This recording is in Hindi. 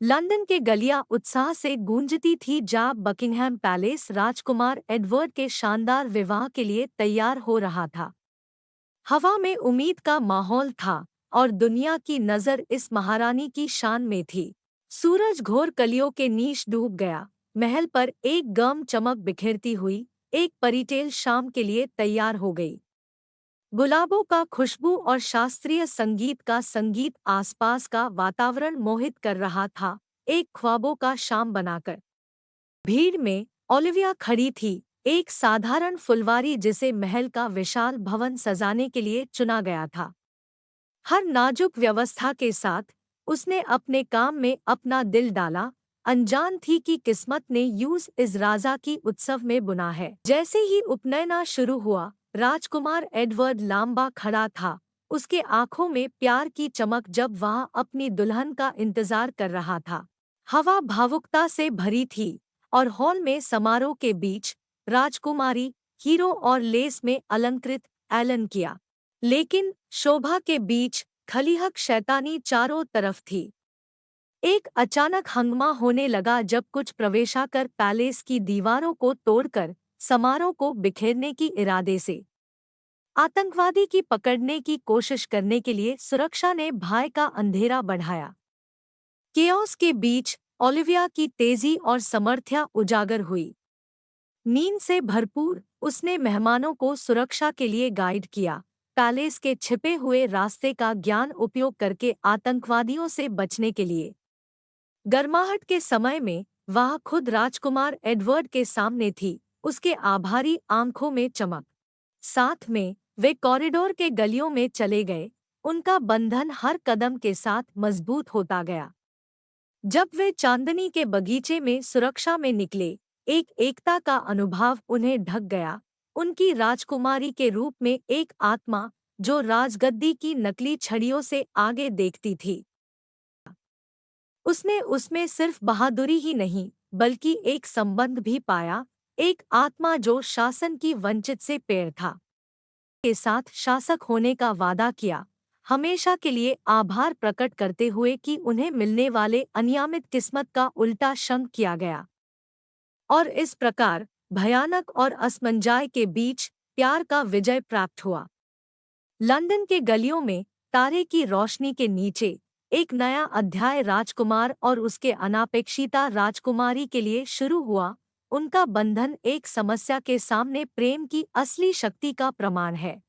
लंदन के गलियां उत्साह से गूंजती थी जब बकिंघम पैलेस राजकुमार एडवर्ड के शानदार विवाह के लिए तैयार हो रहा था। हवा में उम्मीद का माहौल था और दुनिया की नज़र इस महारानी की शान में थी। सूरज घोर कलियों के नीच डूब गया। महल पर एक गम चमक बिखेरती हुई एक परीटेल शाम के लिए तैयार हो गई। गुलाबों का खुशबू और शास्त्रीय संगीत का संगीत आसपास का वातावरण मोहित कर रहा था, एक ख्वाबों का शाम बनाकर। भीड़ में ओलिविया खड़ी थी, एक साधारण फुलवारी जिसे महल का विशाल भवन सजाने के लिए चुना गया था। हर नाजुक व्यवस्था के साथ उसने अपने काम में अपना दिल डाला, अनजान थी कि किस्मत ने यूज इस राजा की उत्सव में बुना है। जैसे ही उपनयना शुरू हुआ, राजकुमार एडवर्ड लांबा खड़ा था, उसके आंखों में प्यार की चमक जब वह अपनी दुल्हन का इंतजार कर रहा था। हवा भावुकता से भरी थी और हॉल में समारोह के बीच राजकुमारी हीरो और लेस में अलंकृत एलन किया। लेकिन शोभा के बीच खलीहक शैतानी चारों तरफ थी। एक अचानक हंगामा होने लगा जब कुछ प्रवेशाकर पैलेस की दीवारों को तोड़कर समारोह को बिखेरने की इरादे से आतंकवादी की पकड़ने की कोशिश करने के लिए सुरक्षा ने भय का अंधेरा बढ़ाया। केओस के बीच ओलिविया की तेजी और समर्थ्या उजागर हुई। नींद से भरपूर उसने मेहमानों को सुरक्षा के लिए गाइड किया, पैलेस के छिपे हुए रास्ते का ज्ञान उपयोग करके आतंकवादियों से बचने के लिए। गर्माहट के समय में वह खुद राजकुमार एडवर्ड के सामने थी, उसके आभारी आंखों में चमक। साथ में वे कॉरिडोर के गलियों में चले गए, उनका बंधन हर कदम के साथ मजबूत होता गया। जब वे चांदनी के बगीचे में सुरक्षा में निकले, एक एकता का अनुभव उन्हें ढक गया, उनकी राजकुमारी के रूप में एक आत्मा जो राजगद्दी की नकली छड़ियों से आगे देखती थी। उसने उसमें सिर्फ बहादुरी ही नहीं, बल्कि एक संबंध भी पाया, एक आत्मा जो शासन की वंचित से पेड़ था के साथ शासक होने का वादा किया, हमेशा के लिए आभार प्रकट करते हुए कि उन्हें मिलने वाले अनियमित किस्मत का उल्टा शंख किया गया। और इस प्रकार भयानक और असमंजस के बीच प्यार का विजय प्राप्त हुआ। लंदन के गलियों में तारे की रोशनी के नीचे एक नया अध्याय राजकुमार और उसके अनापेक्षिता राजकुमारी के लिए शुरू हुआ। उनका बंधन एक समस्या के सामने प्रेम की असली शक्ति का प्रमाण है।